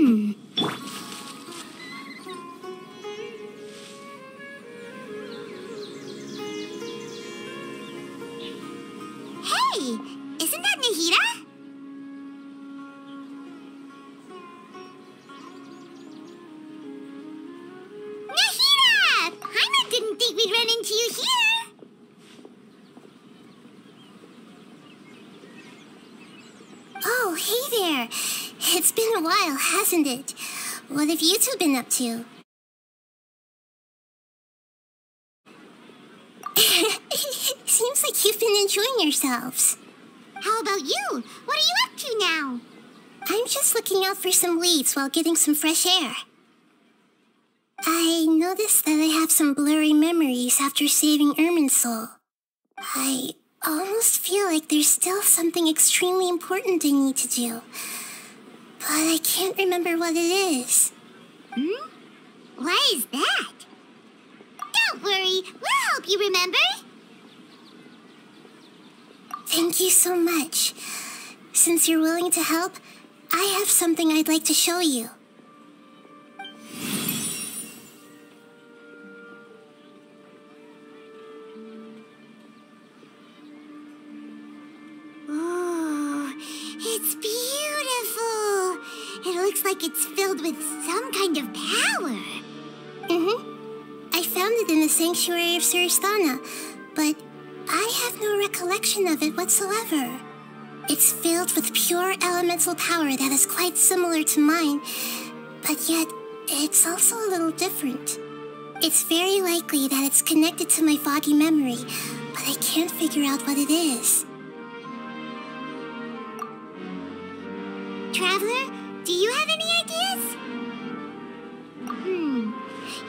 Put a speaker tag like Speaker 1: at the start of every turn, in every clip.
Speaker 1: Hey, isn't that Nahida? Nahida! Paimon didn't think we'd run into you here.
Speaker 2: Oh, hey there. It's been a while, hasn't it? What have you two been up to? Seems like you've been enjoying yourselves.
Speaker 1: How about you? What are you up to now?
Speaker 2: I'm just looking out for some leads while getting some fresh air. I noticed that I have some blurry memories after saving Ermin's soul. I almost feel like there's still something extremely important I need to do. But I can't remember what it is.
Speaker 1: Why is that? Don't worry, we'll help you remember.
Speaker 2: Thank you so much. Since you're willing to help, I have something I'd like to show you.
Speaker 1: Oh, it's beautiful. It looks like it's filled with some kind of power.
Speaker 2: I found it in the sanctuary of Suristana, but I have no recollection of it whatsoever. It's filled with pure elemental power that is quite similar to mine, but yet it's also a little different. It's very likely that it's connected to my foggy memory, but I can't figure out what it is.
Speaker 1: Traveler, do you have any ideas?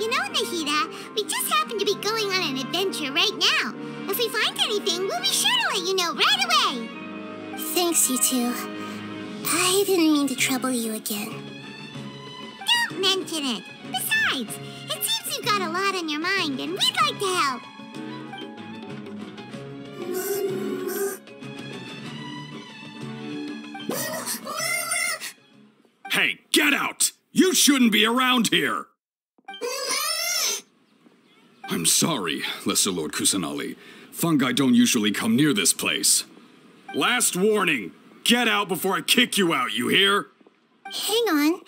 Speaker 1: You know, Nahida, we just happen to be going on an adventure right now. If we find anything, we'll be sure to let you know right away.
Speaker 2: Thanks, you two. I didn't mean to trouble you again.
Speaker 1: Don't mention it. Besides, it seems you've got a lot on your mind, and we'd like to help.
Speaker 3: Hey, get out! You shouldn't be around here! I'm sorry, Lesser Lord Kusanali. Fungi don't usually come near this place. Last warning! Get out before I kick you out, you hear?
Speaker 2: Hang on.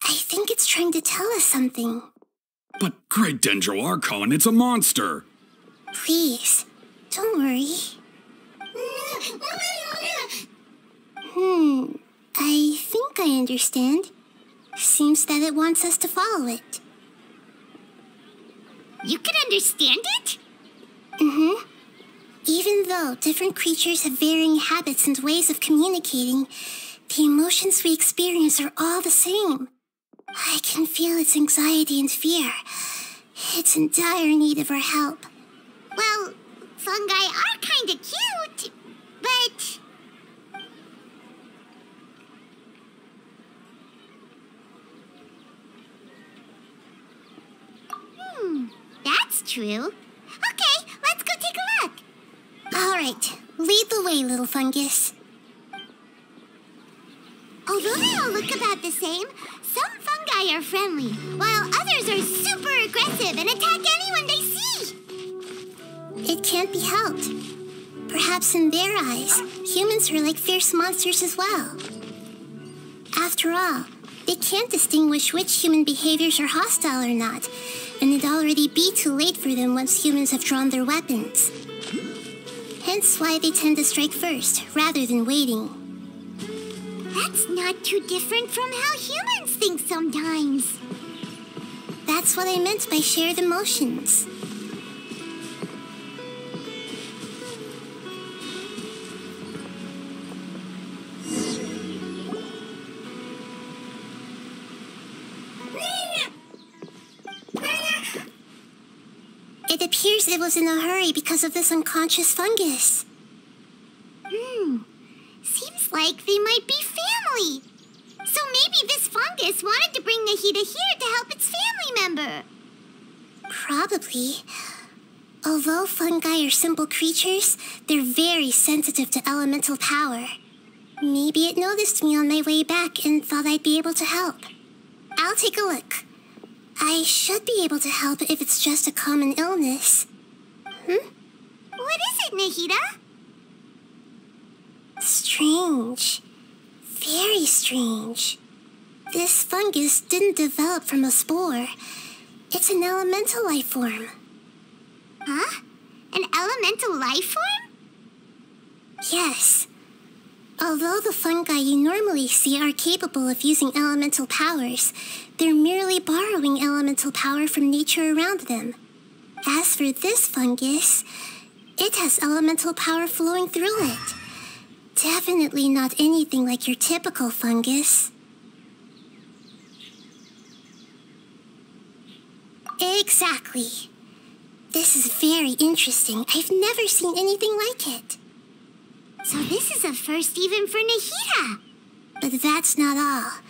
Speaker 2: I think it's trying to tell us something.
Speaker 3: But Great Dendro Archon, it's a monster!
Speaker 2: Please, don't worry. I think I understand. Seems that it wants us to follow it.
Speaker 1: You can understand it?
Speaker 2: Even though different creatures have varying habits and ways of communicating, the emotions we experience are all the same. I can feel its anxiety and fear. It's in dire need of our help.
Speaker 1: Well, fungi are kinda cute, but... That's true. Okay, let's go take a look.
Speaker 2: All right, lead the way, little fungus.
Speaker 1: Although they all look about the same, some fungi are friendly, while others are super aggressive and attack anyone they see.
Speaker 2: It can't be helped. Perhaps in their eyes, humans are like fierce monsters as well. After all, they can't distinguish which human behaviors are hostile or not, and it'd already be too late for them once humans have drawn their weapons. Hence why they tend to strike first, rather than waiting.
Speaker 1: That's not too different from how humans think sometimes.
Speaker 2: That's what I meant by shared emotions. It appears it was in a hurry because of this unconscious fungus.
Speaker 1: Seems like they might be family. So maybe this fungus wanted to bring Nahida here to help its family member.
Speaker 2: Probably. Although fungi are simple creatures, they're very sensitive to elemental power. Maybe it noticed me on my way back and thought I'd be able to help. I'll take a look. I should be able to help if it's just a common illness.
Speaker 1: What is it, Nahida?
Speaker 2: Strange. Very strange. This fungus didn't develop from a spore. It's an elemental life form.
Speaker 1: Huh? An elemental life form?
Speaker 2: Yes. Although the fungi you normally see are capable of using elemental powers, they're merely borrowing elemental power from nature around them. As for this fungus, it has elemental power flowing through it. Definitely not anything like your typical fungus. Exactly. This is very interesting. I've never seen anything like it.
Speaker 1: So this is a first even for Nahida.
Speaker 2: But that's not all.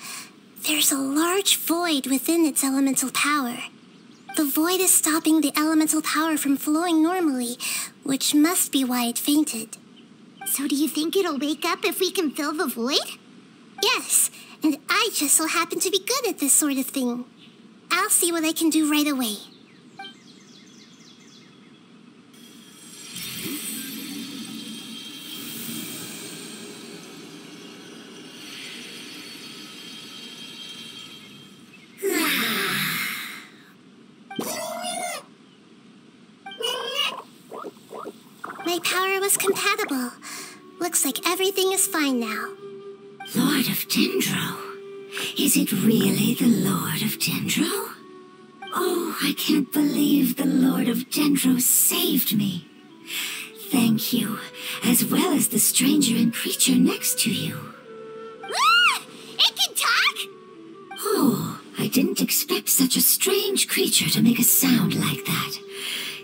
Speaker 2: There's a large void within its elemental power. The void is stopping the elemental power from flowing normally, which must be why it fainted.
Speaker 1: So do you think it'll wake up if we can fill the void?
Speaker 2: Yes, and I just so happen to be good at this sort of thing. I'll see what I can do right away. My power was compatible. Looks like everything is fine now.
Speaker 4: Lord of Dendro? Is it really the Lord of Dendro? Oh, I can't believe the Lord of Dendro saved me. Thank you, as well as the stranger and creature next to you.
Speaker 1: Ah! It can talk?
Speaker 4: Oh, I didn't expect such a strange creature to make a sound like that.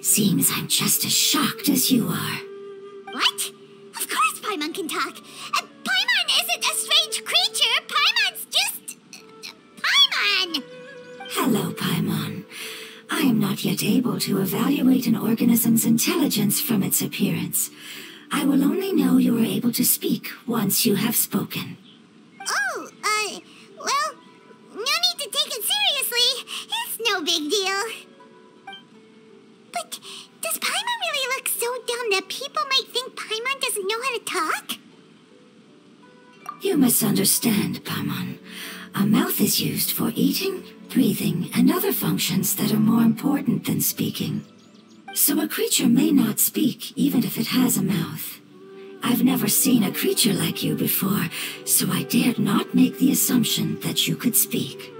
Speaker 4: Seems I'm just as shocked as you are.
Speaker 1: What? Of course Paimon can talk. Paimon isn't a strange creature. Paimon's just... Paimon!
Speaker 4: Hello, Paimon. I am not yet able to evaluate an organism's intelligence from its appearance. I will only know you are able to speak once you have spoken.
Speaker 1: Oh, well, no need to take it seriously. It's no big deal. But does Paimon really look so dumb that people might think Paimon doesn't know how to talk?
Speaker 4: You misunderstand, Paimon. A mouth is used for eating, breathing, and other functions that are more important than speaking. So a creature may not speak even if it has a mouth. I've never seen a creature like you before, so I dared not make the assumption that you could speak.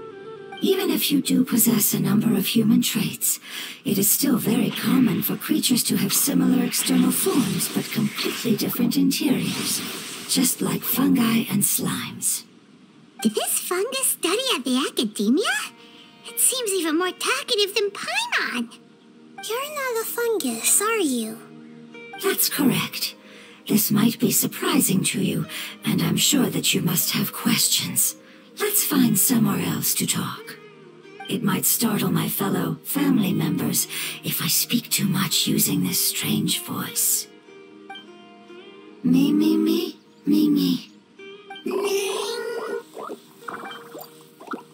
Speaker 4: Even if you do possess a number of human traits, it is still very common for creatures to have similar external forms but completely different interiors, just like fungi and slimes.
Speaker 1: Did this fungus study at the academia? It seems even more talkative than Paimon.
Speaker 2: You're not a fungus, are you?
Speaker 4: That's correct. This might be surprising to you, and I'm sure that you must have questions. Let's find somewhere else to talk. It might startle my fellow family members if I speak too much using this strange voice. Me, me, me, me, me.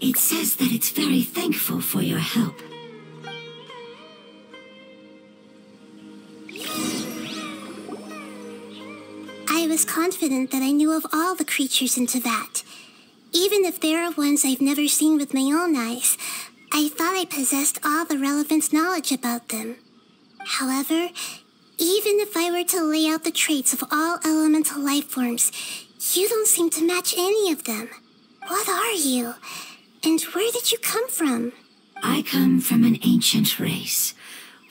Speaker 4: It says that it's very thankful for your help.
Speaker 2: I was confident that I knew of all the creatures in Teyvat. Even if there are ones I've never seen with my own eyes, I thought I possessed all the relevant knowledge about them. However, even if I were to lay out the traits of all elemental life forms, you don't seem to match any of them. What are you? And where did you come from?
Speaker 4: I come from an ancient race.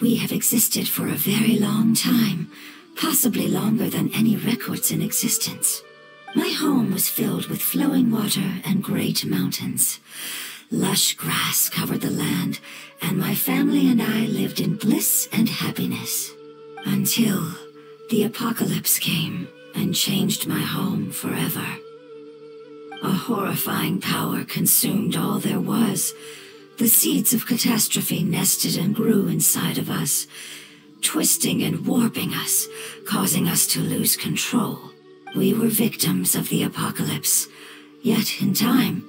Speaker 4: We have existed for a very long time, possibly longer than any records in existence. My home was filled with flowing water and great mountains. Lush grass covered the land, and my family and I lived in bliss and happiness. Until the apocalypse came and changed my home forever. A horrifying power consumed all there was. The seeds of catastrophe nested and grew inside of us, twisting and warping us, causing us to lose control. We were victims of the apocalypse, yet in time,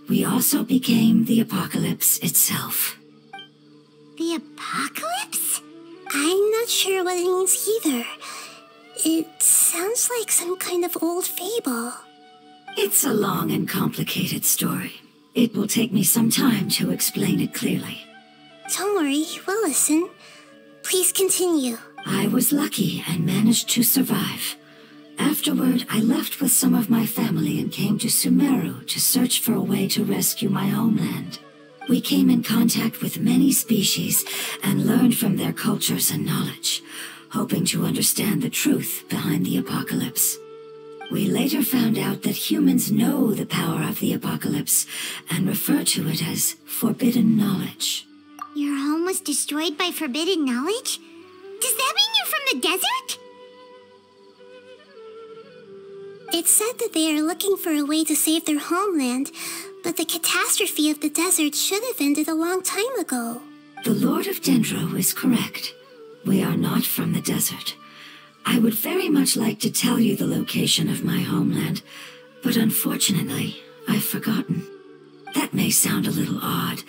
Speaker 4: we also became the apocalypse itself.
Speaker 1: The apocalypse?
Speaker 2: I'm not sure what it means either. It sounds like some kind of old fable.
Speaker 4: It's a long and complicated story. It will take me some time to explain it clearly.
Speaker 2: Don't worry, we'll listen. Please continue.
Speaker 4: I was lucky and managed to survive. Afterward, I left with some of my family and came to Sumeru to search for a way to rescue my homeland. We came in contact with many species and learned from their cultures and knowledge, hoping to understand the truth behind the apocalypse. We later found out that humans know the power of the apocalypse and refer to it as forbidden knowledge.
Speaker 1: Your home was destroyed by forbidden knowledge? Does that mean you're from the desert?
Speaker 2: It said that they are looking for a way to save their homeland, but the catastrophe of the desert should have ended a long time ago.
Speaker 4: The Lord of Dendro is correct. We are not from the desert. I would very much like to tell you the location of my homeland, but unfortunately, I've forgotten. That may sound a little odd,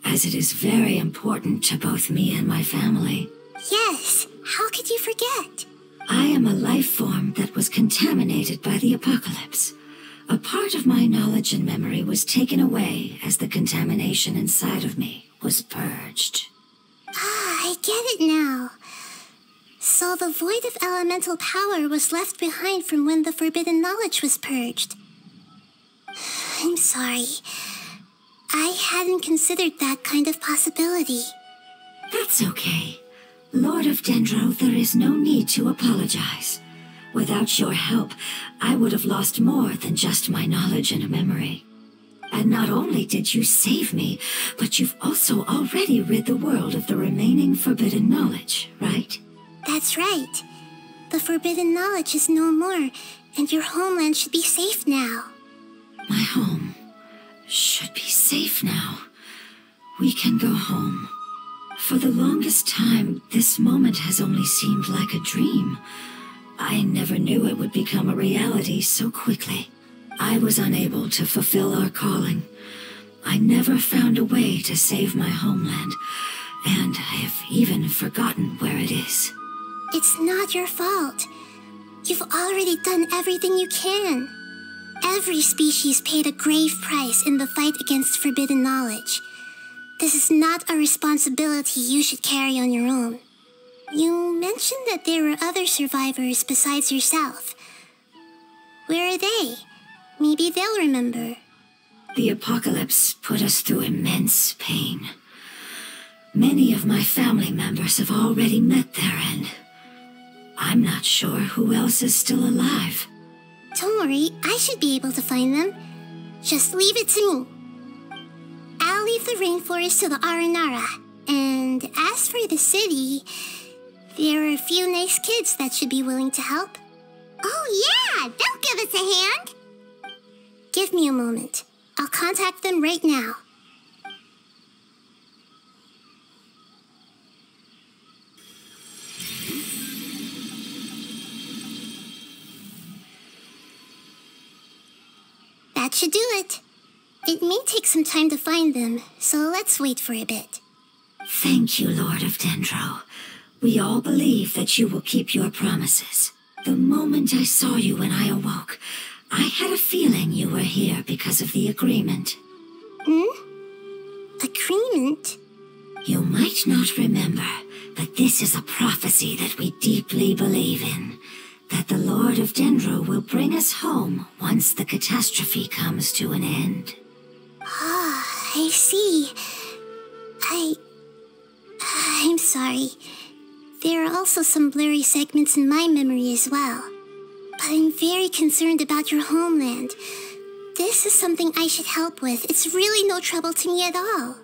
Speaker 4: as it is very important to both me and my family.
Speaker 2: Yes, how could you forget?
Speaker 4: I am a life form that was contaminated by the apocalypse. A part of my knowledge and memory was taken away as the contamination inside of me was purged.
Speaker 2: Ah, I get it now. So the void of elemental power was left behind from when the forbidden knowledge was purged. I'm sorry. I hadn't considered that kind of possibility.
Speaker 4: That's okay. Lord of Dendro, there is no need to apologize. Without your help, I would have lost more than just my knowledge and memory. And not only did you save me, but you've also already rid the world of the remaining forbidden knowledge, right?
Speaker 2: That's right. The forbidden knowledge is no more, and your homeland should be safe now.
Speaker 4: My home should be safe now. We can go home. For the longest time, this moment has only seemed like a dream. I never knew it would become a reality so quickly. I was unable to fulfill our calling. I never found a way to save my homeland, and I have even forgotten where it is.
Speaker 2: It's not your fault. You've already done everything you can. Every species paid a grave price in the fight against forbidden knowledge. This is not a responsibility you should carry on your own. You mentioned that there were other survivors besides yourself. Where are they? Maybe they'll remember.
Speaker 4: The apocalypse put us through immense pain. Many of my family members have already met their end. I'm not sure who else is still alive.
Speaker 2: Don't worry, I should be able to find them. Just leave it to me. I'll leave the rainforest to the Aranara. And as for the city, there are a few nice kids that should be willing to help.
Speaker 1: Oh yeah, they'll give us a hand.
Speaker 2: Give me a moment. I'll contact them right now. That should do it. It may take some time to find them, so let's wait for a bit.
Speaker 4: Thank you, Lord of Dendro. We all believe that you will keep your promises. The moment I saw you when I awoke, I had a feeling you were here because of the agreement.
Speaker 2: Agreement?
Speaker 4: You might not remember, but this is a prophecy that we deeply believe in. That the Lord of Dendro will bring us home once the catastrophe comes to an end.
Speaker 2: Ah, I see. I'm sorry. There are also some blurry segments in my memory as well. But I'm very concerned about your homeland. This is something I should help with. It's really no trouble to me at all.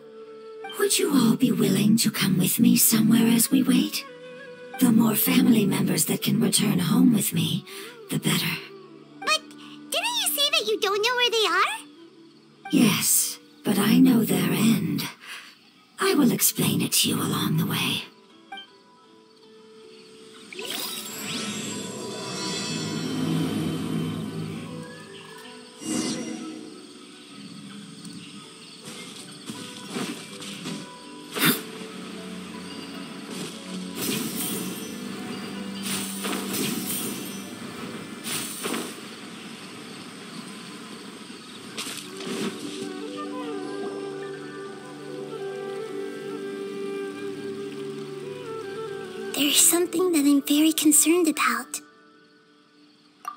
Speaker 4: Would you all be willing to come with me somewhere as we wait? The more family members that can return home with me, the better.
Speaker 1: But didn't you say that you don't know where they are?
Speaker 4: Yes, but I know their end. I will explain it to you along the way.
Speaker 2: There's something that I'm very concerned about.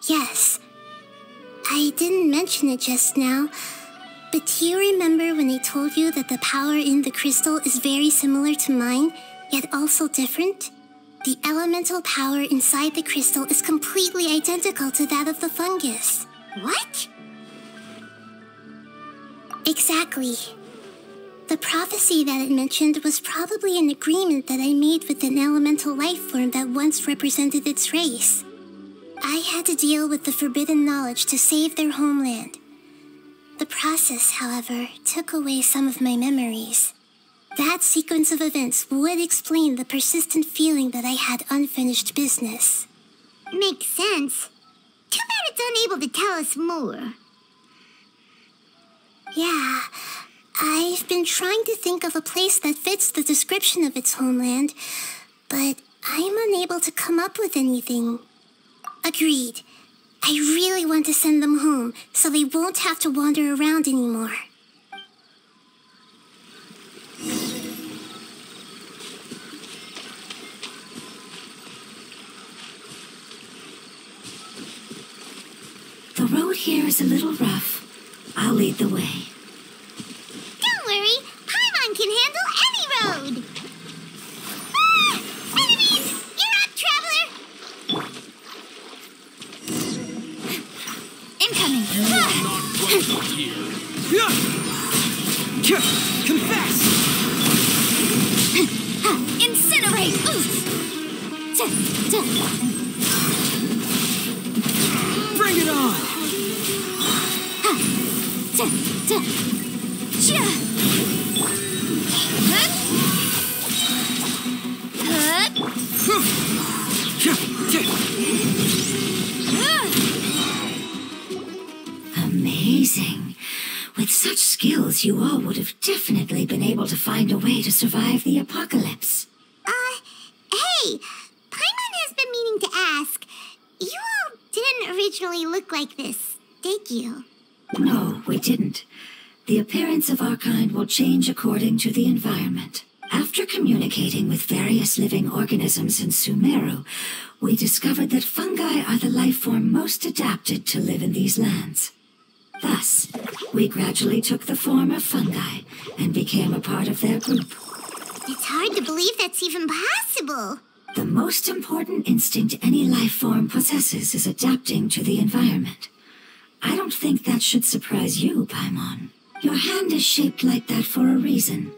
Speaker 2: Yes, I didn't mention it just now, but do you remember when I told you that the power in the crystal is very similar to mine, yet also different? The elemental power inside the crystal is completely identical to that of the fungus.
Speaker 1: What?
Speaker 2: Exactly. The prophecy that it mentioned was probably an agreement that I made with an elemental life form that once represented its race. I had to deal with the forbidden knowledge to save their homeland. The process, however, took away some of my memories. That sequence of events would explain the persistent feeling that I had unfinished business.
Speaker 1: Makes sense. Too bad it's unable to tell us more.
Speaker 2: Yeah, I've been trying to think of a place that fits the description of its homeland, but I'm unable to come up with anything. Agreed. I really want to send them home, so they won't have to wander around anymore.
Speaker 4: The road here is a little rough. I'll lead the way.
Speaker 1: Don't worry, Paimon can handle any road! Ah! Enemies! You're up, traveler! Incoming!
Speaker 5: Confess!
Speaker 1: Incinerate!
Speaker 5: Bring it on!
Speaker 4: Amazing. With such skills, you all would have definitely been able to find a way to survive the apocalypse.
Speaker 1: Hey! Paimon has been meaning to ask. You all didn't originally look like this, did you?
Speaker 4: No, we didn't. The appearance of our kind will change according to the environment. After communicating with various living organisms in Sumeru, we discovered that fungi are the life form most adapted to live in these lands. Thus, we gradually took the form of fungi and became a part of their group.
Speaker 1: It's hard to believe that's even possible.
Speaker 4: The most important instinct any life form possesses is adapting to the environment. I don't think that should surprise you, Paimon. Your hand is shaped like that for a reason,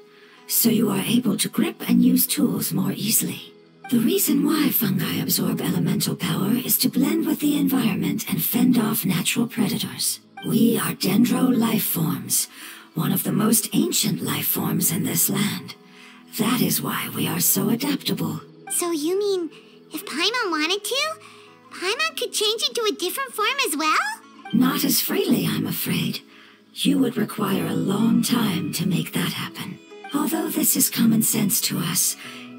Speaker 4: so you are able to grip and use tools more easily. The reason why fungi absorb elemental power is to blend with the environment and fend off natural predators. We are dendro life forms, one of the most ancient life forms in this land. That is why we are so adaptable.
Speaker 1: So you mean, if Paimon wanted to, Paimon could change into a different form as well?
Speaker 4: Not as freely, I'm afraid. You would require a long time to make that happen. Although this is common sense to us,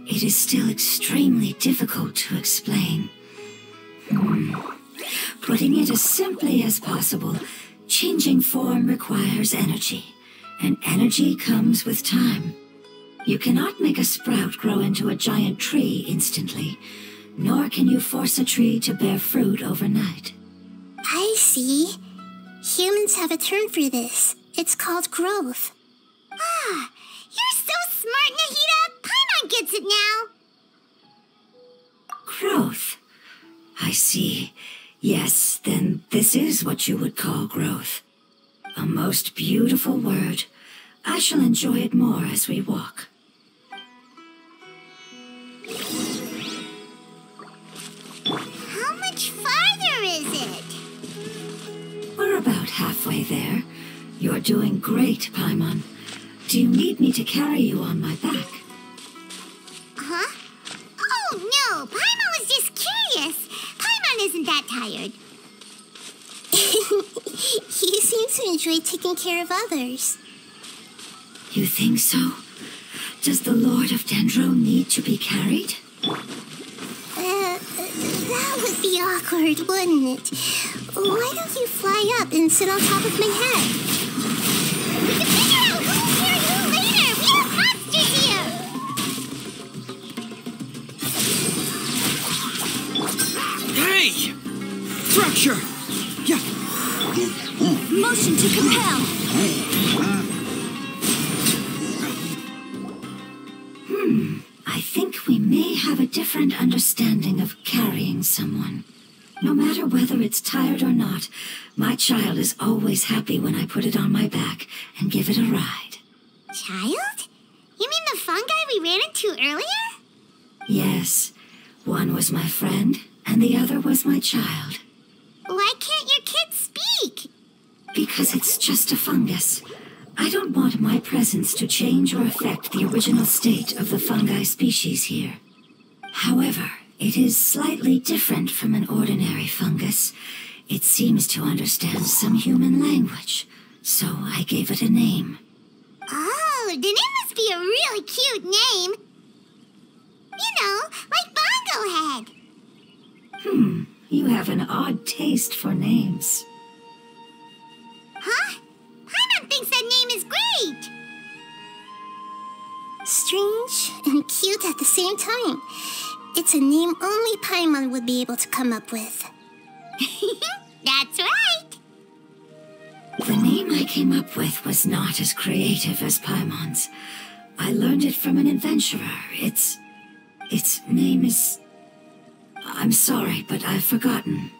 Speaker 4: it is still extremely difficult to explain. Putting it as simply as possible, changing form requires energy, and energy comes with time. You cannot make a sprout grow into a giant tree instantly, nor can you force a tree to bear fruit overnight.
Speaker 2: I see. Humans have a term for this. It's called growth.
Speaker 1: Ah, you're so smart, Nahida! Paimon gets it now!
Speaker 4: Growth. I see. Yes, then this is what you would call growth. A most beautiful word. I shall enjoy it more as we walk.
Speaker 1: How much farther is it?
Speaker 4: We're about halfway there. You're doing great, Paimon. Do you need me to carry you on my back?
Speaker 1: Huh? Oh, no! Paimon was just curious. Paimon isn't that tired.
Speaker 2: You seem to enjoy taking care of others.
Speaker 4: You think so? Does the Lord of Dendro need to be carried?
Speaker 2: That would be awkward, wouldn't it? Why don't you fly up and sit on top of my head?
Speaker 1: We can figure out who's here who later! We have hostages here!
Speaker 5: me! Structure! Yeah.
Speaker 4: Motion to compel! I think we may have a different understanding of carrying someone. No matter whether it's tired or not, my child is always happy when I put it on my back and give it a ride.
Speaker 1: Child? You mean the fungi we ran into earlier?
Speaker 4: Yes, one was my friend, and the other was my child.
Speaker 1: Why can't your kid speak?
Speaker 4: Because it's just a fungus. I don't want my presence to change or affect the original state of the fungi species here. However, it is slightly different from an ordinary fungus. It seems to understand some human language, so I gave it a name.
Speaker 1: Oh, then it must be a really cute name. You know, like Bongo Head.
Speaker 4: You have an odd taste for names.
Speaker 1: Huh? Paimon thinks that name is great.
Speaker 2: Strange and cute at the same time. It's a name only Paimon would be able to come up with.
Speaker 1: That's right.
Speaker 4: The name I came up with was not as creative as Paimon's. I learned it from an adventurer. Its name is... I'm sorry, but I've forgotten.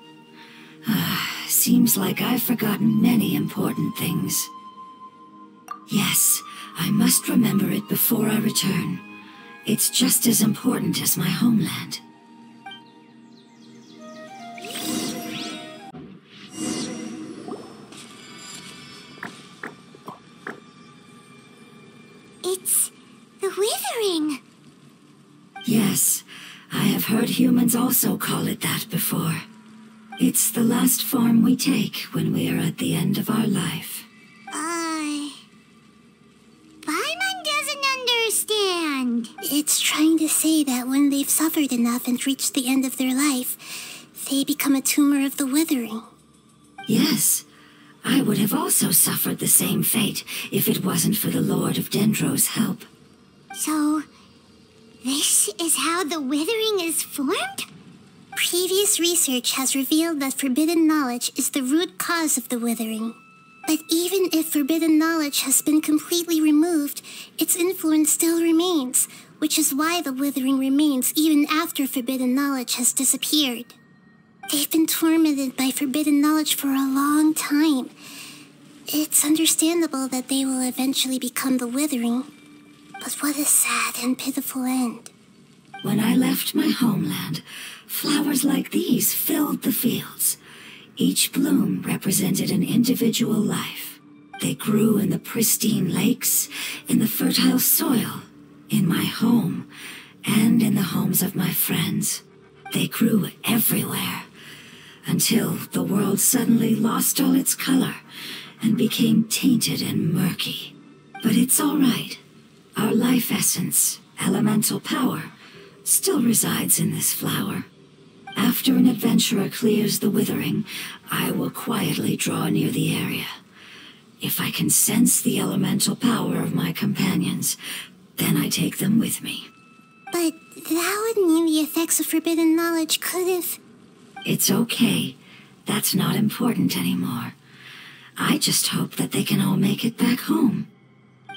Speaker 4: Seems like I've forgotten many important things. Yes, I must remember it before I return. It's just as important as my homeland.
Speaker 1: It's the Withering.
Speaker 4: Yes, I have heard humans also call it that before. It's the last form we take when we are at the end of our life.
Speaker 1: Paimon doesn't understand.
Speaker 2: It's trying to say that when they've suffered enough and reached the end of their life, they become a tumor of the Withering.
Speaker 4: Yes, I would have also suffered the same fate if it wasn't for the Lord of Dendro's help.
Speaker 1: So, this is how the Withering is formed?
Speaker 2: Previous research has revealed that forbidden knowledge is the root cause of the Withering. But even if forbidden knowledge has been completely removed, its influence still remains, which is why the Withering remains even after forbidden knowledge has disappeared. They've been tormented by forbidden knowledge for a long time. It's understandable that they will eventually become the Withering. But what a sad and pitiful end.
Speaker 4: When I left my homeland, flowers like these filled the fields. Each bloom represented an individual life. They grew in the pristine lakes, in the fertile soil, in my home, and in the homes of my friends. They grew everywhere, until the world suddenly lost all its color and became tainted and murky. But it's all right. Our life essence, elemental power, still resides in this flower. After an adventurer clears the Withering, I will quietly draw near the area. If I can sense the elemental power of my companions, then I take them with me.
Speaker 2: But that would mean the effects of forbidden knowledge could have...
Speaker 4: It's okay. That's not important anymore. I just hope that they can all make it back home.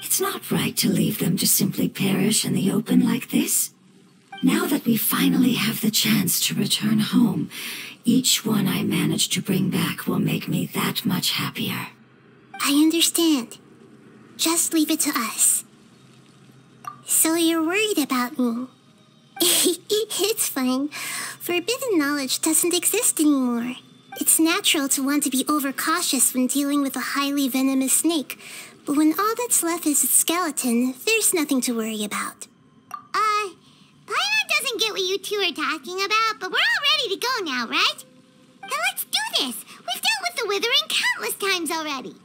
Speaker 4: It's not right to leave them to simply perish in the open like this. Now that we finally have the chance to return home, each one I manage to bring back will make me that much happier.
Speaker 2: I understand. Just leave it to us. So you're worried about me? It's fine. Forbidden knowledge doesn't exist anymore. It's natural to want to be overcautious when dealing with a highly venomous snake, but when all that's left is its skeleton, there's nothing to worry about.
Speaker 1: Paimon doesn't get what you two are talking about, but we're all ready to go now, right? Then let's do this. We've dealt with the Withering countless times already.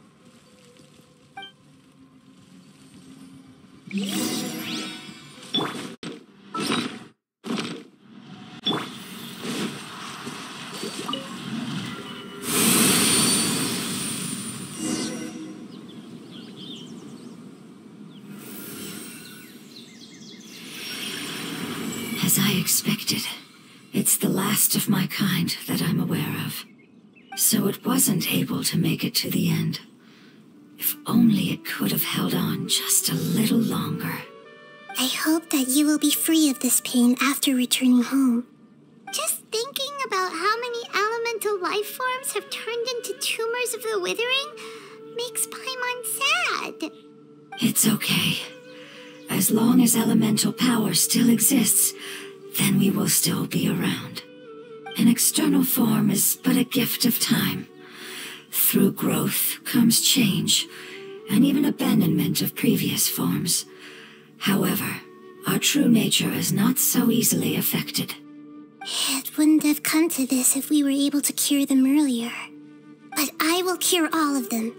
Speaker 4: As I expected, It's the last of my kind that I'm aware of. So it wasn't able to make it to the end. If only it could have held on just a little longer.
Speaker 2: I hope that you will be free of this pain after returning home.
Speaker 1: Just thinking about how many elemental life forms have turned into tumors of the withering makes Paimon sad.
Speaker 4: It's okay. As long as elemental power still exists, then we will still be around. An external form is but a gift of time. Through growth comes change, and even abandonment of previous forms. However, our true nature is not so easily affected.
Speaker 2: It wouldn't have come to this if we were able to cure them earlier. But I will cure all of them.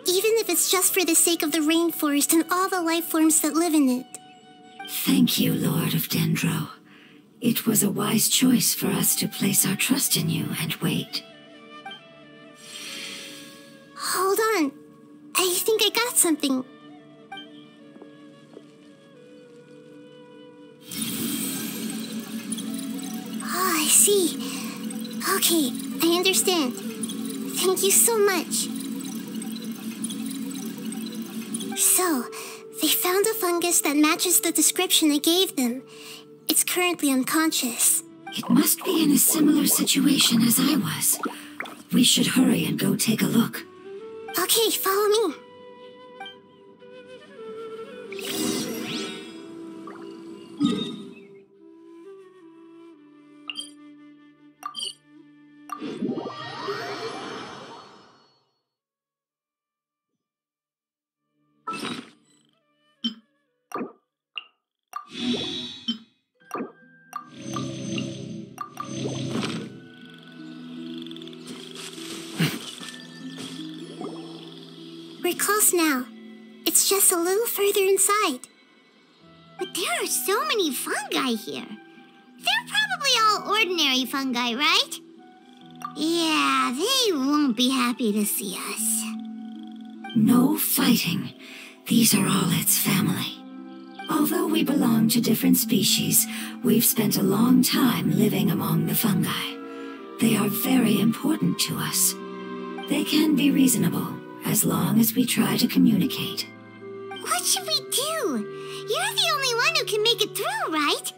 Speaker 2: Even if it's just for the sake of the rainforest and all the life forms that live in it.
Speaker 4: Thank you, Lord of Dendro. It was a wise choice for us to place our trust in you and wait.
Speaker 2: Hold on. I think I got something. Oh, I see. Okay, I understand. Thank you so much. So, they found a fungus that matches the description I gave them. It's currently unconscious.
Speaker 4: It must be in a similar situation as I was. We should hurry and go take a look.
Speaker 2: Okay, follow me. We're close now. It's just a little further inside.
Speaker 1: But there are so many fungi here. They're probably all ordinary fungi, right? Yeah, they won't be happy to see us.
Speaker 4: No fighting. These are all its family. Although we belong to different species, we've spent a long time living among the fungi. They are very important to us. They can be reasonable, as long as we try to communicate.
Speaker 1: What should we do? You're the only one who can make it through, right?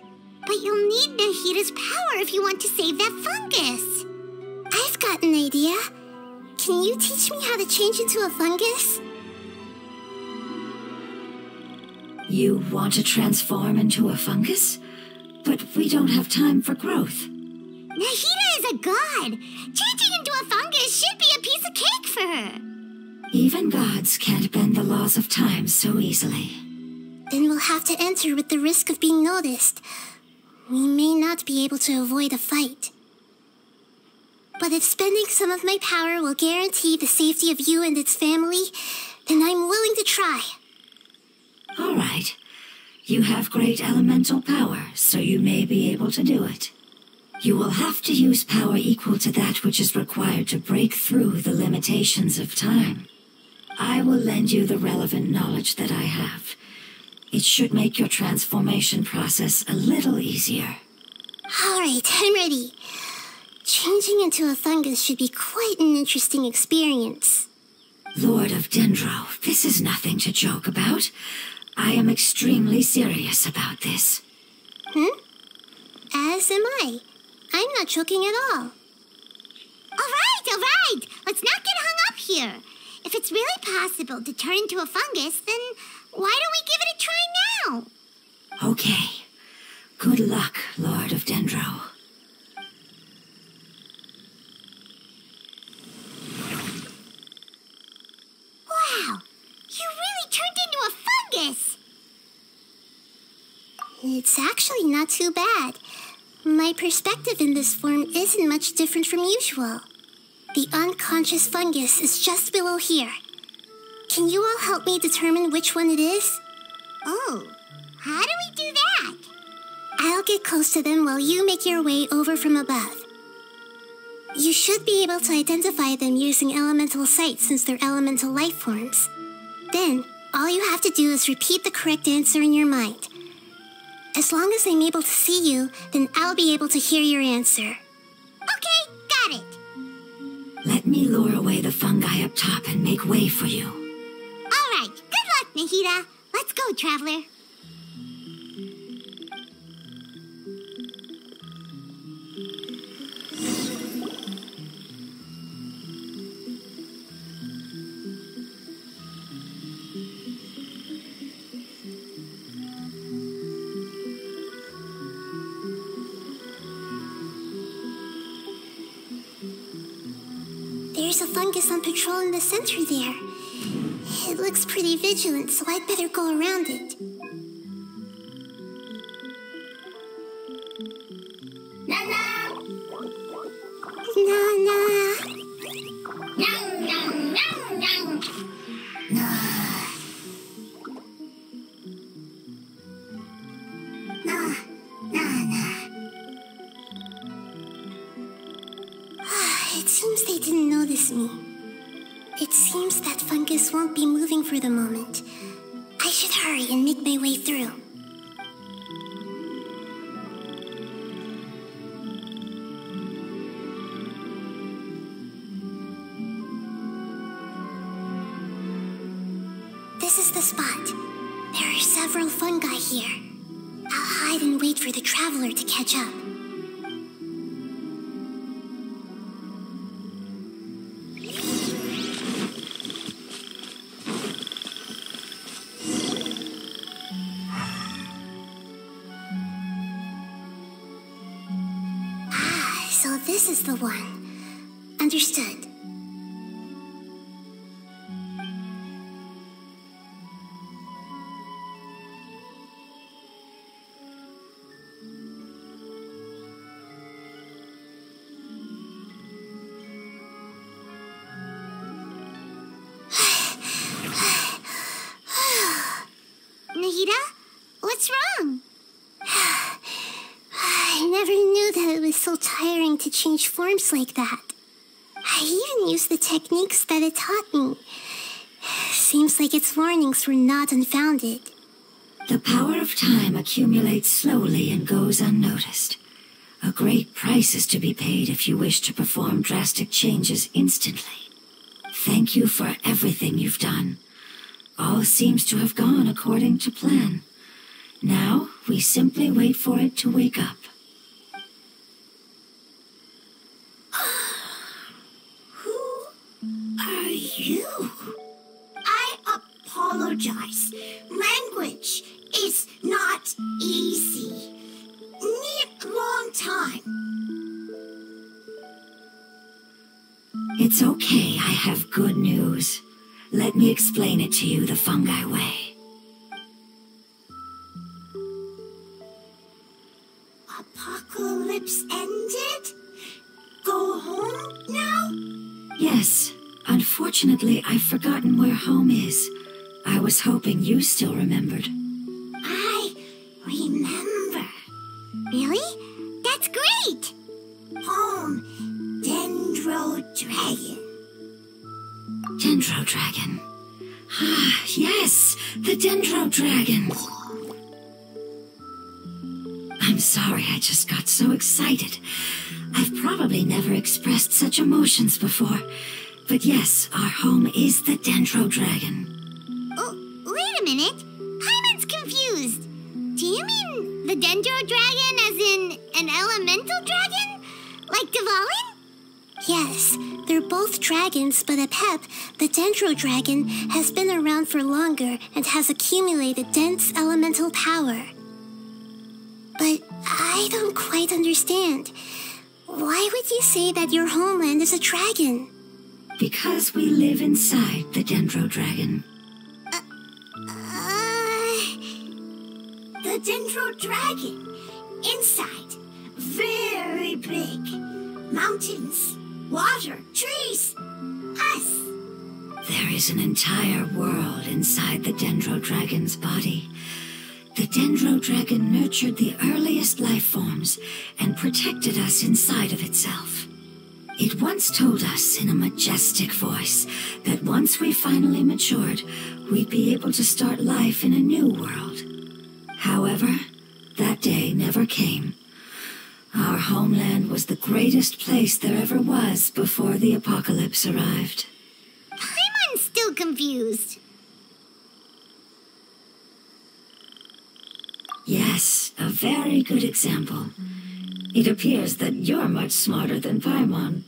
Speaker 1: But you'll need Nahida's power if you want to save that fungus.
Speaker 2: I've got an idea. Can you teach me how to change into a fungus?
Speaker 4: You want to transform into a fungus? But we don't have time for growth.
Speaker 1: Nahida is a god. Changing into a fungus should be a piece of cake for her.
Speaker 4: Even gods can't bend the laws of time so easily.
Speaker 2: Then we'll have to enter with the risk of being noticed. We may not be able to avoid a fight. But if spending some of my power will guarantee the safety of you and its family, then I'm willing to try.
Speaker 4: All right. You have great elemental power, so you may be able to do it. You will have to use power equal to that which is required to break through the limitations of time. I will lend you the relevant knowledge that I have. It should make your transformation process a little easier.
Speaker 2: All right, I'm ready. Changing into a fungus should be quite an interesting experience.
Speaker 4: Lord of Dendro, this is nothing to joke about. I am extremely serious about this.
Speaker 2: As am I. I'm not joking at all.
Speaker 1: All right. Let's not get hung up here. If it's really possible to turn into a fungus, then why don't we give it a try now?
Speaker 4: Okay. Good luck, Lord of Dendro.
Speaker 1: Wow, you really turned into a fungus!
Speaker 2: It's actually not too bad. My perspective in this form isn't much different from usual. The unconscious fungus is just below here. Can you all help me determine which one it is?
Speaker 1: Oh, how do we do that?
Speaker 2: I'll get close to them while you make your way over from above. You should be able to identify them using elemental sight since they're elemental life forms. Then, all you have to do is repeat the correct answer in your mind. As long as I'm able to see you, then I'll be able to hear your answer.
Speaker 1: Okay, got it.
Speaker 4: Let me lure away the fungi up top and make way for you.
Speaker 1: All right, good luck, Nahida. Let's go, Traveler.
Speaker 2: There's a fungus on patrol in the center there. It looks pretty vigilant, so I'd better go around it.
Speaker 1: Nana!
Speaker 2: Nana!
Speaker 1: Nom, nom, nom, nom.
Speaker 2: It seems they didn't notice me. It seems that fungus won't be moving for the moment. I should hurry and make my way through. This is the spot. There are several fungi here. I'll hide and wait for the traveler to catch up. So this is the one. Understood.
Speaker 1: Nahida, what's wrong?
Speaker 2: I never knew that it was so tiring to change forms like that. I even used the techniques that it taught me. Seems like its warnings were not unfounded.
Speaker 4: The power of time accumulates slowly and goes unnoticed. A great price is to be paid if you wish to perform drastic changes instantly. Thank you for everything you've done. All seems to have gone according to plan. Now, we simply wait for it to wake up.
Speaker 6: Who are you? I apologize. Language is not easy. Need long time.
Speaker 4: It's okay, I have good news. Let me explain it to you the fungi way.
Speaker 6: Apocalypse ended? Go home now?
Speaker 4: Yes, unfortunately I've forgotten where home is. I was hoping you still remembered.
Speaker 6: I remember.
Speaker 1: Really? That's great!
Speaker 6: Home, Dendro Dragon.
Speaker 4: Dendro Dragon. Ah, yes, the Dendro Dragon. I'm sorry, I just got so excited. I've probably never expressed such emotions before. But yes, our home is the Dendro Dragon.
Speaker 1: Oh, wait a minute. Hyman's confused. Do you mean the Dendro Dragon as in an elemental dragon? Like Dvalin?
Speaker 2: Yes, they're both dragons, but Apep, the Dendro Dragon, has been around for longer and has accumulated dense elemental power. But I don't quite understand. Why would you say that your homeland is a dragon?
Speaker 4: Because we live inside the Dendro Dragon.
Speaker 6: The Dendro Dragon. Inside. Very big. Mountains. Water. Trees. Us.
Speaker 4: There is an entire world inside the Dendro Dragon's body. The Dendro Dragon nurtured the earliest life forms and protected us inside of itself. It once told us in a majestic voice that once we finally matured, we'd be able to start life in a new world. However, that day never came. Our homeland was the greatest place there ever was before the apocalypse arrived.
Speaker 1: Paimon's still confused.
Speaker 4: Yes, a very good example. It appears that you're much smarter than Paimon.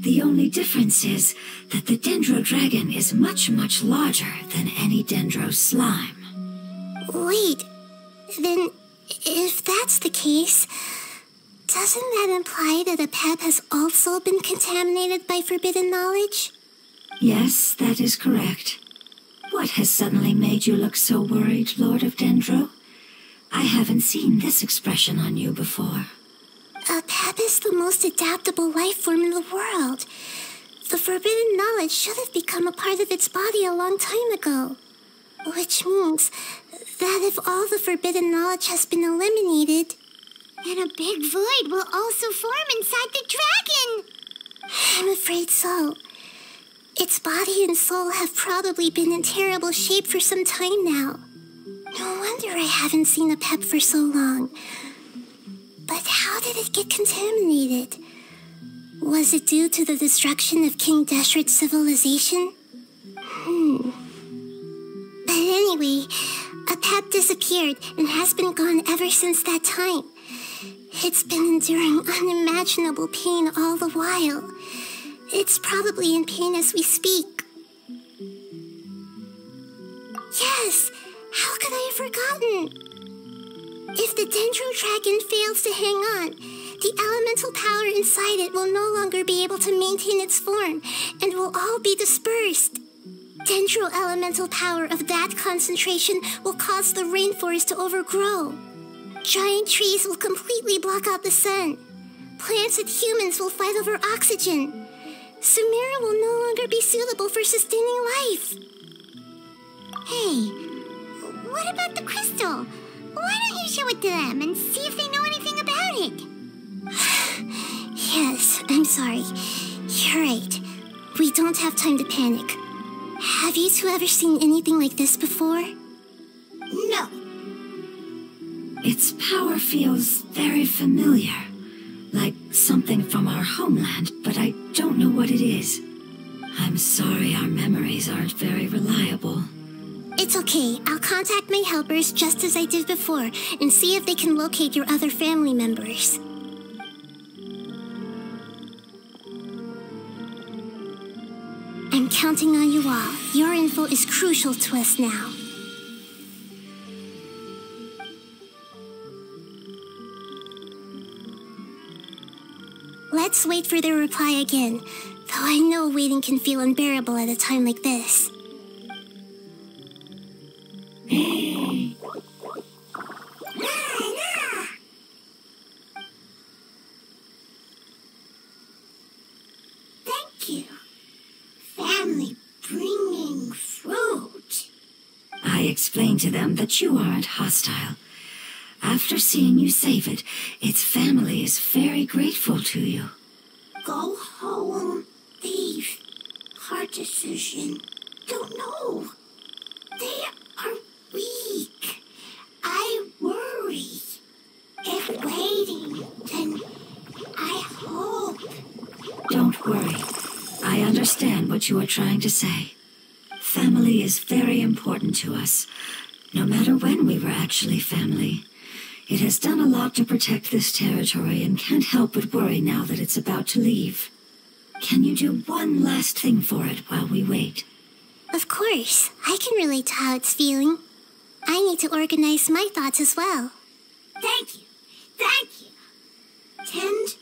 Speaker 4: The only difference is that the Dendro Dragon is much, much larger than any Dendro slime.
Speaker 2: Wait, then if that's the case, doesn't that imply that Apep has also been contaminated by forbidden knowledge?
Speaker 4: Yes, that is correct. What has suddenly made you look so worried, Lord of Dendro? I haven't seen this expression on you before.
Speaker 2: Apep is the most adaptable life form in the world. The forbidden knowledge should have become a part of its body a long time ago. Which means that if all the forbidden knowledge has been eliminated,
Speaker 1: then a big void will also form inside the dragon.
Speaker 2: I'm afraid so. Its body and soul have probably been in terrible shape for some time now. No wonder I haven't seen Apep for so long. But how did it get contaminated? Was it due to the destruction of King Deshret's civilization? But anyway, Apep disappeared and has been gone ever since that time. It's been enduring unimaginable pain all the while. It's probably in pain as we speak. Yes! How could I have forgotten? If the Dendro Dragon fails to hang on, the elemental power inside it will no longer be able to maintain its form and will all be dispersed. Dendro elemental power of that concentration will cause the rainforest to overgrow. Giant trees will completely block out the sun. Plants and humans will fight over oxygen. Sumeru will no longer be suitable for sustaining life.
Speaker 1: Hey, what about the crystal? Why don't you show it to them and see if they know anything about it?
Speaker 2: Yes, I'm sorry. You're right. We don't have time to panic. Have you two ever seen anything like this before?
Speaker 6: No.
Speaker 4: Its power feels very familiar. Like something from our homeland, but I don't know what it is. I'm sorry our memories aren't very reliable.
Speaker 2: It's okay. I'll contact my helpers just as I did before and see if they can locate your other family members. I'm counting on you all. Your info is crucial to us now. Let's wait for their reply again, though I know waiting can feel unbearable at a time like this.
Speaker 6: Thank you. Family bringing fruit.
Speaker 4: I explained to them that you aren't hostile. After seeing you save it, its family is very grateful to you.
Speaker 6: Go home, thief. Hard decision. Don't know. They are weak. I worry. If waiting, then I hope.
Speaker 4: Don't worry. I understand what you are trying to say. Family is very important to us, no matter when we were actually family. It has done a lot to protect this territory and can't help but worry now that it's about to leave. Can you do one last thing for it while we wait?
Speaker 2: Of course. I can relate to how it's feeling. I need to organize my thoughts as well.
Speaker 6: Thank you. Thank you. Tend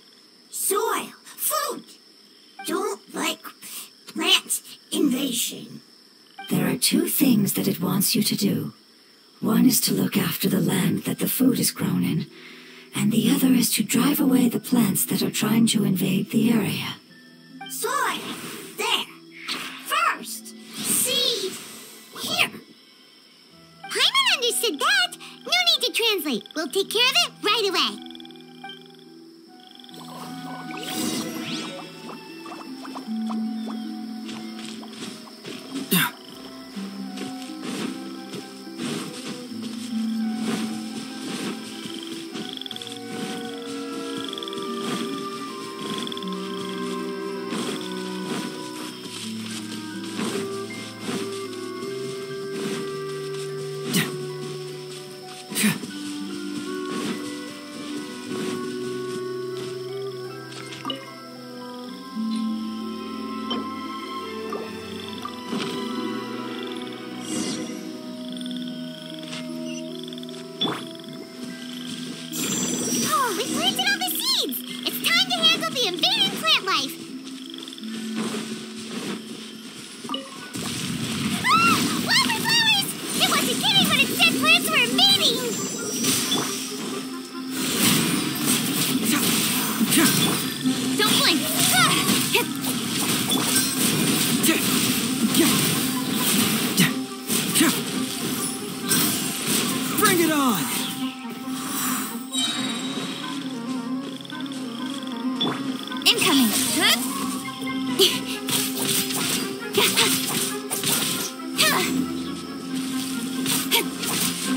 Speaker 6: soil. Food. Don't like plant invasion.
Speaker 4: There are two things that it wants you to do. One is to look after the land that the food is grown in, and the other is to drive away the plants that are trying to invade the area.
Speaker 6: Soil. There. First. Seed. Here.
Speaker 1: Paimon understood that. No need to translate. We'll take care of it right away. I'm coming.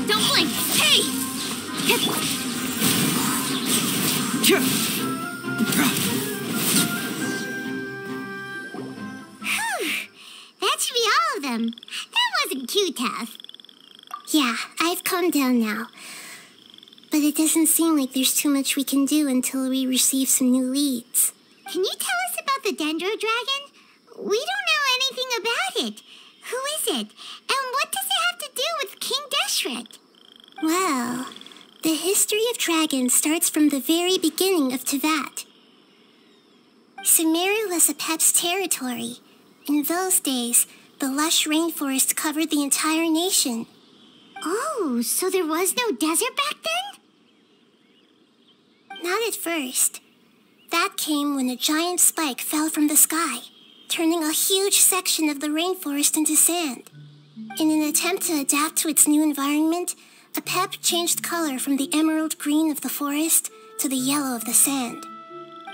Speaker 1: Don't blink. Hey!
Speaker 2: That should be all of them. That wasn't too tough. Yeah, I've calmed down now. But it doesn't seem like there's too much we can do until we receive some new leads.
Speaker 1: Can you tell us about the Dendro Dragon? We don't know anything about it. Who is it? And what does it have to do with King Deshret?
Speaker 2: Well, the history of dragons starts from the very beginning of Tevat. Sumeru was Apep's territory. In those days, the lush rainforest covered the entire nation.
Speaker 1: Oh, so there was no desert back then?
Speaker 2: Not at first. That came when a giant spike fell from the sky, turning a huge section of the rainforest into sand. In an attempt to adapt to its new environment, Apep changed color from the emerald green of the forest to the yellow of the sand.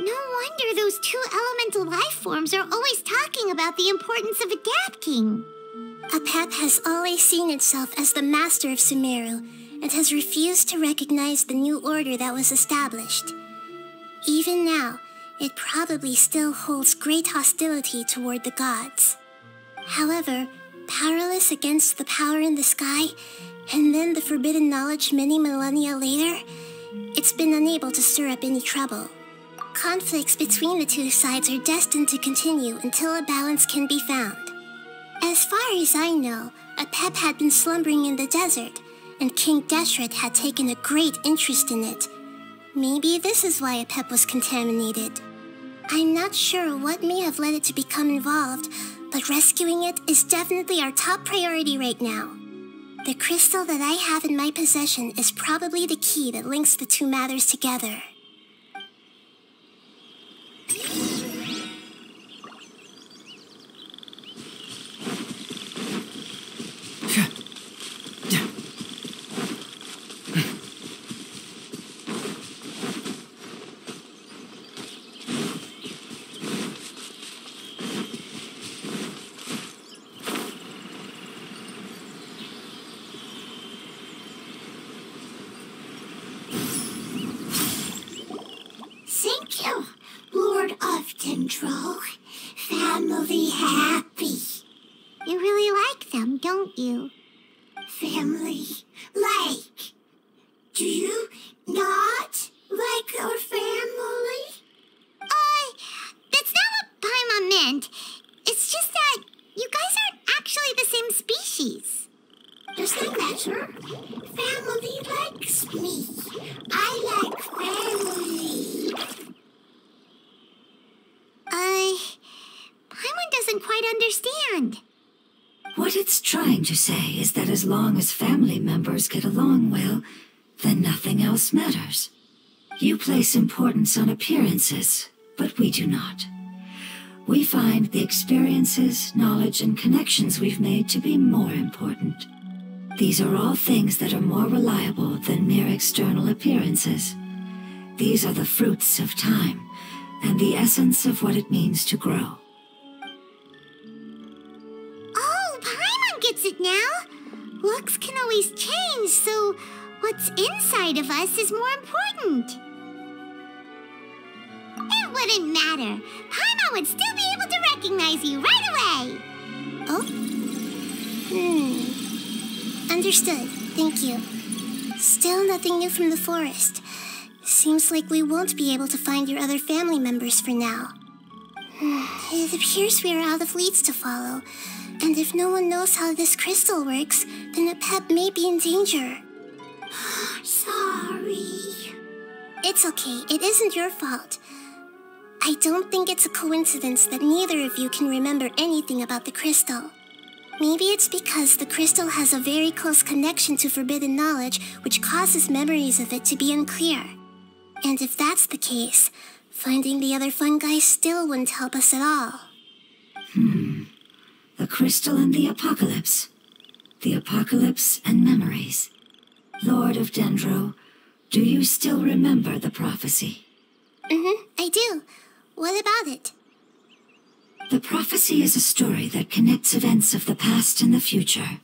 Speaker 1: No wonder those two elemental life forms are always talking about the importance of adapting.
Speaker 2: Apep has always seen itself as the master of Sumeru and has refused to recognize the new order that was established. Even now, it probably still holds great hostility toward the gods. However, powerless against the power in the sky, and then the forbidden knowledge many millennia later, it's been unable to stir up any trouble. Conflicts between the two sides are destined to continue until a balance can be found. As far as I know, Apep had been slumbering in the desert, and King Deshret had taken a great interest in it. Maybe this is why Apep was contaminated. I'm not sure what may have led it to become involved, but rescuing it is definitely our top priority right now. The crystal that I have in my possession is probably the key that links the two matters together.
Speaker 6: Thank you, Lord of Dendro. Family happy.
Speaker 1: You really like them, don't you?
Speaker 6: Family like. Do you not like our family?
Speaker 1: That's not what Paimon meant. It's just that you guys aren't actually the same species.
Speaker 6: Does that matter? Family likes me. I like family.
Speaker 1: Paimon doesn't quite understand.
Speaker 4: What it's trying to say is that as long as family members get along well, then nothing else matters. You place importance on appearances, but we do not. We find the experiences, knowledge, and connections we've made to be more important. These are all things that are more reliable than mere external appearances. These are the fruits of time, and the essence of what it means to grow.
Speaker 1: Oh, Paimon gets it now. Looks can always change, so what's inside of us is more important. It wouldn't matter. Paimon would still be able to recognize you right away.
Speaker 2: Oh? Understood. Thank you. Still nothing new from the forest. Seems like we won't be able to find your other family members for now. It appears we are out of leads to follow. And if no one knows how this crystal works, then Apep may be in danger.
Speaker 6: Sorry.
Speaker 2: It's okay. It isn't your fault. I don't think it's a coincidence that neither of you can remember anything about the crystal. Maybe it's because the crystal has a very close connection to forbidden knowledge, which causes memories of it to be unclear. And if that's the case, finding the other fungi still wouldn't help us at all.
Speaker 4: The crystal and the apocalypse. The apocalypse and memories. Lord of Dendro, do you still remember the prophecy?
Speaker 2: I do. What about it?
Speaker 4: The prophecy is a story that connects events of the past and the future.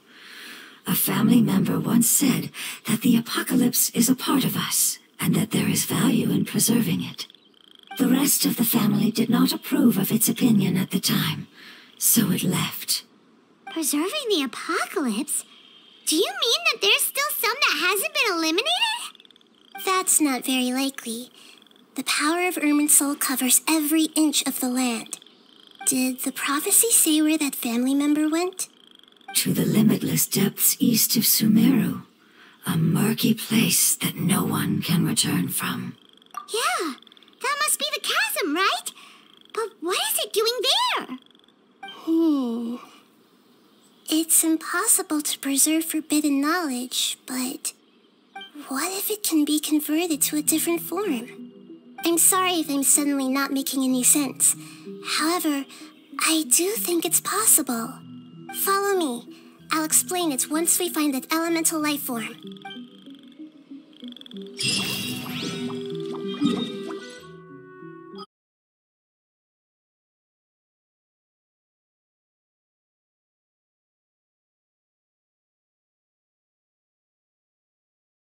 Speaker 4: A family member once said that the apocalypse is a part of us, and that there is value in preserving it. The rest of the family did not approve of its opinion at the time, so it left.
Speaker 1: Preserving the apocalypse? Do you mean that there's still some that hasn't been eliminated?
Speaker 2: That's not very likely. The power of Irminsul covers every inch of the land. Did the prophecy say where that family member went?
Speaker 4: To the limitless depths east of Sumeru, a murky place that no one can return from.
Speaker 1: Yeah, that must be the chasm, right? But what is it doing there?
Speaker 2: It's impossible to preserve forbidden knowledge, but what if it can be converted to a different form? I'm sorry if I'm suddenly not making any sense. However, I do think it's possible. Follow me. I'll explain it once we find that elemental life form.